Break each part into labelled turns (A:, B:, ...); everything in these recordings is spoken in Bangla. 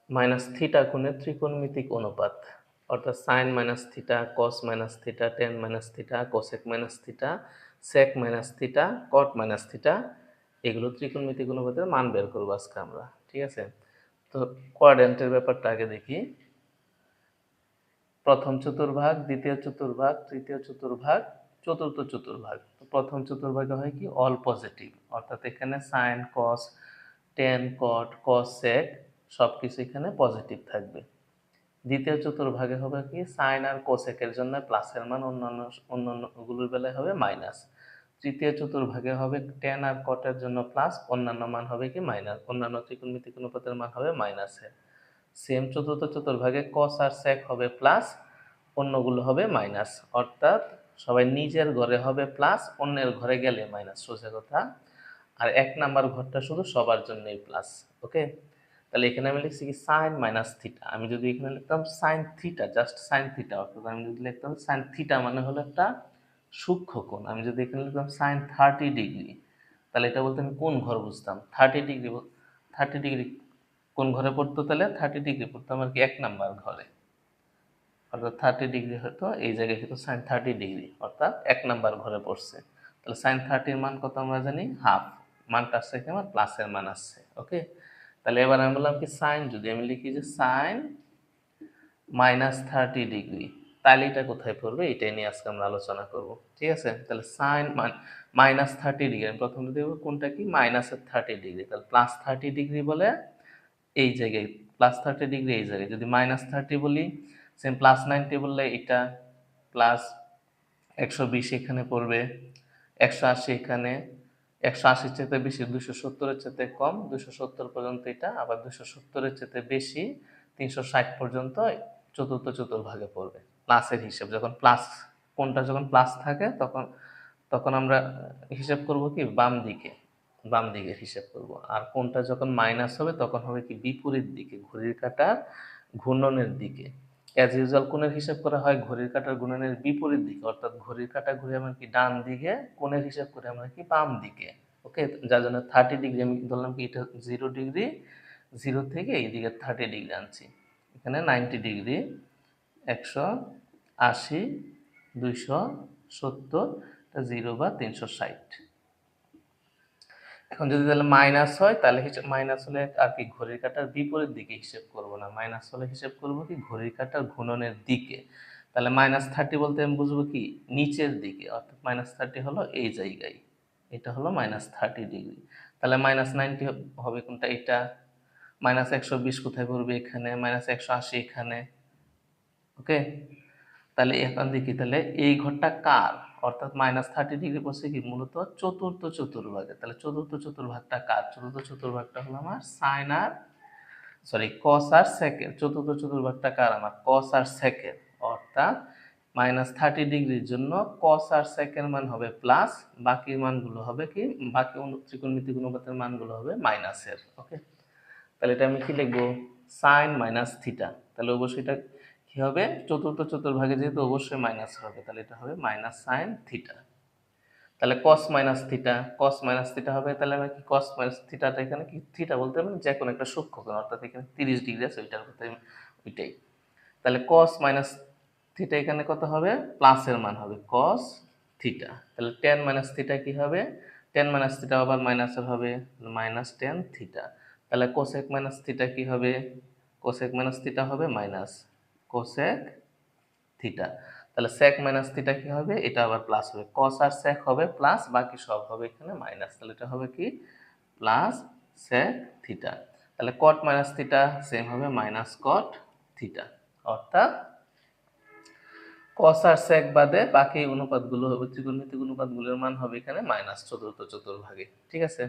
A: মাইনাস থিটা কোণের ত্রিকোণমিতিক অনুপাত, অর্থাৎ sine minus theta, cos minus theta, tan minus theta, cosec minus theta, sec minus theta, cot minus theta, এগুলো ত্রিকোণমিতিক অনুপাতের মান বের করবো আজকে আমরা। ঠিক আছে, তো কোয়াড্র্যান্টের ব্যাপারটা আগে দেখি। প্রথম চতুর্ভাগ, দ্বিতীয় চতুর্ভাগ, তৃতীয় চতুর্ভাগ, চতুর্থ চতুর্ভাগ। তো প্রথম চতুর্ভাগে হয় কি অল পজিটিভ, অর্থাৎ এখানে সাইন, কস, টেন, কট, কস, সেক সবকিছু এখানে পজিটিভ থাকবে। দ্বিতীয় চতুর্ভাগে হবে কি সাইন আর কোসেকের জন্য প্লাসের মান, অন্যান্যগুলোর বেলায় হবে মাইনাস। তৃতীয় চতুর্ভাগে হবে টেন আর কটের জন্য প্লাস, অন্যান্য মান হবে কি মাইনাস, অন্যান্য ত্রিকোণমিতিক অনুপাতের মান হবে মাইনাসের। সেম চতুর্থ চতুর্ভাগে কস আর সেক হবে প্লাস, অন্যগুলো হবে মাইনাস, অর্থাৎ সবাই নিজের ঘরে হবে প্লাস, অন্যের ঘরে গেলে মাইনাস, সোজা কথা। আর এক নাম্বার ঘরটা শুধু সবার জন্যই প্লাস। ওকে, তাহলে এখানে আমি লিখছি কি সাইন মাইনাস থিটা। আমি যদি এখানে লিখতাম sine theta, just sine theta, অর্থাৎ আমি যদি লিখতাম সাইন থিটা মানে হলো একটা সূক্ষ্ম কোণ। আমি যদি এখানে লিখতাম সাইন 30 ডিগ্রি, তাহলে এটা বলতে আমি কোন ঘর বুঝতাম? 30 ডিগ্রি। 30 ডিগ্রি কোন ঘরে পড়তো? তাহলে 30 ডিগ্রি পড়তো আমার কি এক নাম্বার ঘরে, অর্থাৎ 30 ডিগ্রি হয়তো এই জায়গায় কিন্তু সাইন 30 ডিগ্রি, অর্থাৎ এক নাম্বার ঘরে পড়ছে। তাহলে সাইন 30-র মান কত আমরা জানি? হাফ। মানটা আসছে কি আমার প্লাসের মান আসছে। ওকে, তাহলে এবার আমি বললাম কি সাইন, যদি আমি লিখি যে সাইন -30 ডিগ্রি, তাহলে এটা কোথায় পড়বে? এটাই নিয়ে আজকে আমরা আলোচনা করব। ঠিক আছে, তাহলে সাইন -30 ডিগ্রি, আমি প্রথমে দেবো কোনটা কি -30 ডিগ্রি, তাহলে +30 ডিগ্রি বলে এই জায়গায়, +30 ডিগ্রি এই জায়গায়। যদি -30 বলি, সেম +90 বললে এটা, +120 এখানে পড়বে, 180 এখানে, 180-র চাইতে বেশি 270-এর চাইতে কম, 270 পর্যন্ত এটা, আবার 270-এর চাইতে বেশি 360 পর্যন্ত চতুর্থ চতুর্ভাগে পড়বে। প্লাসের হিসাব যখন প্লাস, কোনটা যখন প্লাস থাকে তখন তখন আমরা হিসাব করব কি বাম দিকে, বাম দিকের হিসাব করব। আর কোনটা যখন মাইনাস হবে তখন হবে কি বিপরীত দিকে, ঘড়ির কাঁটার ঘূর্ণনের দিকে। অ্যাজ ইউজুয়াল কোণের হিসাব করা হয় ঘড়ির কাঁটার ঘূর্ণনের বিপরীত দিকে, অর্থাৎ ঘড়ির কাঁটা ঘুরে আমরা কি ডান দিকে, কোণের হিসাব করে আমরা কি বাম দিকে। ওকে, যার জন্য 30 ডিগ্রি আমি ধরলাম কি এটা 0 ডিগ্রি, 0 থেকে এইদিকে 30 ডিগ্রি আনছি। এখানে 90 ডিগ্রি, 180, 270, 0 বা 360। এখন যদি তাহলে মাইনাস হয়, তাহলে হিসাব মাইনাস হলে আর কি ঘড়ির কাঁটার বিপরীত দিকে হিসেব করব না, মাইনাস হলে হিসেব করব কি ঘড়ির কাঁটার ঘূর্ণনের দিকে। তাহলে -30 বলতে আমি বুঝবো কি নিচের দিকে, অর্থাৎ -30 হলো এই জায়গায়, এটা হলো -30 ডিগ্রি। তাহলে -90 হবে কোনটা? এটা। -120 কোথায় পড়বে? এখানে। -180 এখানে। ওকে, তাহলে এখন দেখি তাহলে এই ঘরটা কার, অর্থাৎ -30 ডিগ্রি পড়ছে কি মূলত চতুর্থ চতুর্ভাগে। তাহলে চতুর্থ চতুর্ভাগটা কার? চতুর্থ চতুর্ভাগটা হলো আমার সাইন আর কস আর সেকের। চতুর্থ চতুর্ভাগটা কার? আমার কস আর সেকের, অর্থাৎ -30 ডিগ্রির জন্য কস আর সেকের মান হবে প্লাস, বাকি মানগুলো হবে কি, বাকি ত্রিকোণমিতিক অনুপাতের মানগুলো হবে মাইনাসের। ওকে, তাহলে এটা আমি কি লিখবো? Sine minus theta. তাহলে অবশ্যই এটা কি হবে? চতুর্থ চতুর্ভাগে যেহেতু অবশ্যই মাইনাস হবে, তাহলে এটা হবে মাইনাস সাইন থিটা। তাহলে cos minus theta, cos minus theta হবে, তাহলে আমি কি কস মাইনাস থিটাটা এখানে কি থিটা বলতে পারি যে কোনো একটা সূক্ষ্ম কোণ, অর্থাৎ এখানে 30 ডিগ্রি আছে ওইটার কথা, ওইটাই। তাহলে কস মাইনাস থিটা এখানে কত হবে? প্লাসের মান হবে কস থিটা। তাহলে টেন মাইনাস থিটা কি হবে? টেন মাইনাস থিটা আবার মাইনাসের হবে, -10 থিটা। তাহলে কোসেক মাইনাস থিটা কি হবে? কোসেক মাইনাস থিটা হবে মাইনাস কোসেক থিটা। তাহলে সেক মাইনাস থিটা কি হবে? এটা আবার প্লাস হবে, কস আর সেক হবে প্লাস, বাকি সব হবে এখানে মাইনাস। তাহলে এটা হবে কি প্লাস সেক থিটা। তাহলে কট মাইনাস থিটা সেম হবে মাইনাস কট থিটা, অর্থাৎ কস আর সেক বাদে বাকি অনুপাতগুলো হবে, ত্রিকোণমিতিক অনুপাতগুলোর মান হবে এখানে মাইনাস চতুর্থ চতুর্ভাগে। ঠিক আছে,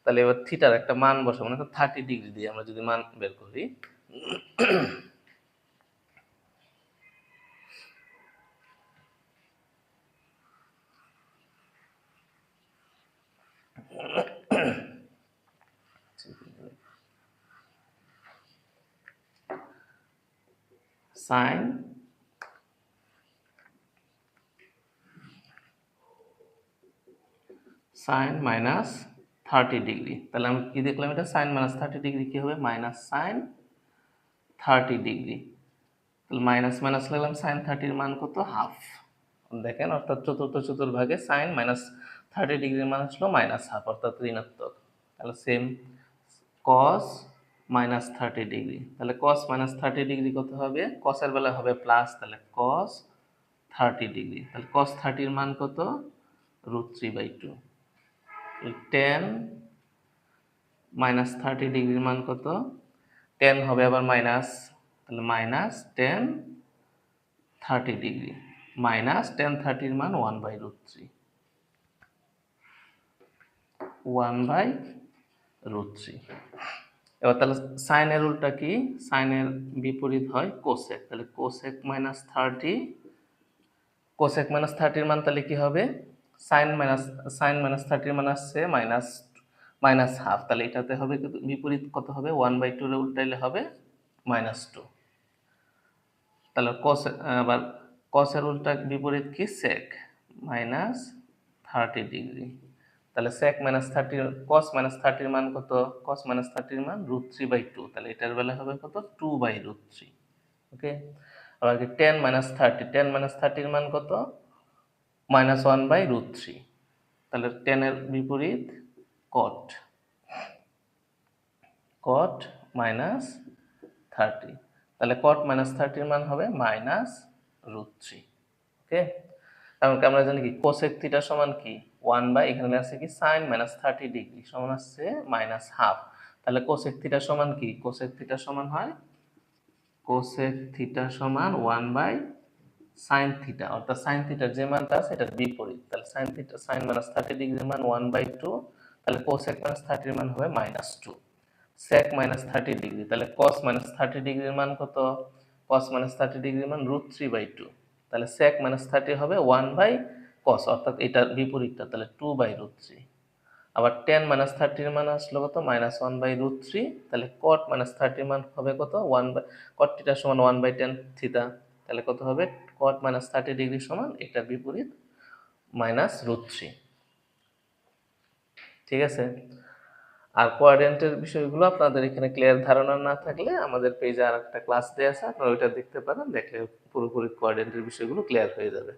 A: তাহলে এবার থিটার একটা মান বসাবো, মানে 30 ডিগ্রি দিয়ে আমরা যদি মান বের করি, সাইন -30 ডিগ্রি, তাহলে আমি কি দেখলাম? এটা সাইন -30 ডিগ্রি কি হবে? Minus sine 30 degree. তাহলে মাইনাস মাইনাস লাগলাম, সাইন 30 মান কত? হাফ। দেখেন, অর্থাৎ চতুর্থ চতুর্ভাগে সাইন -30 ডিগ্রির মান আসলো -হাফ, অর্থাৎ ঋণাত্মক। তাহলে সেম কস -30 ডিগ্রি। তাহলে কস -30 ডিগ্রি কত হবে? কসের বেলা হবে প্লাস, তাহলে কস 30 ডিগ্রি। তাহলে কস 30-র মান কত? √3/2। টেন -30 ডিগ্রির মান কত? টেন হবে আবার মাইনাস, তাহলে -10 30 ডিগ্রি, -10 30-র মান 1/√3, 1/√3। এবার তাহলে সাইনের উল্টা কি? সাইনের বিপরীত হয় কোসেক। তাহলে কোসেক -30-র মান তাহলে কি হবে? সাইন -30-র মান আসছে -হাফ, তাহলে এটাতে হবে বিপরীত কত হবে? 1/2 এর উল্টাইলে হবে -2। তাহলে আবার কসের উল্টা বিপরীত কি? সেক -30 ডিগ্রি। তাহলে সেক কস -30-র মান কত? কস -30-র মান √3/2, তাহলে এটার বেলা হবে কত? 2/√3। ওকে। আবার কি টেন -30-র মান কত? -1/√3। তাহলে টেনের বিপরীত কট -30। তাহলে কট -30-র মান হবে -√3। ওকে। কারণ আমরা জানি কি কোসেক থিটা সমান কি? 1/, এখানে আছে কি সাইন -30 ডিগ্রি সমান আসছে -হাফ। তাহলে কোসেক থিটা সমান কি? কোসেক থিটা সমান হয় 1/sin থিটা, অর্থাৎ সাইন থিটার যে মানটা আছে এটার বিপরীত। তাহলে সাইন -30 ডিগ্রির মান 1/2, তাহলে কোসেক -30-র মান হবে -2। সেক -30 ডিগ্রি, তাহলে কস -30 ডিগ্রির মান কত? কস -30 ডিগ্রির মান √3/2, তাহলে সেক -30 হবে 1/cos, অর্থাৎ এটার বিপরীতটা, তাহলে 2/√3। আবার টেন -30-র মান আসলো কত? -1/√3, তাহলে কট -30-র মান হবে কত? কট থিটা সমান 1/tan থিটা, তাহলে কত হবে? কট -30 ডিগ্রি সমান এটার বিপরীত -√3। ঠিক আছে। আর কোয়াড্রেন্টের বিষয়গুলো আপনাদের এখানে ক্লিয়ার ধারণা না থাকলে আমাদের পেজে আর একটা ক্লাস দেওয়া আছে, আপনারা ওইটা দেখতে পারেন, দেখলে পুরোপুরি কোয়াড্রেন্টের বিষয়গুলো ক্লিয়ার হয়ে যাবে।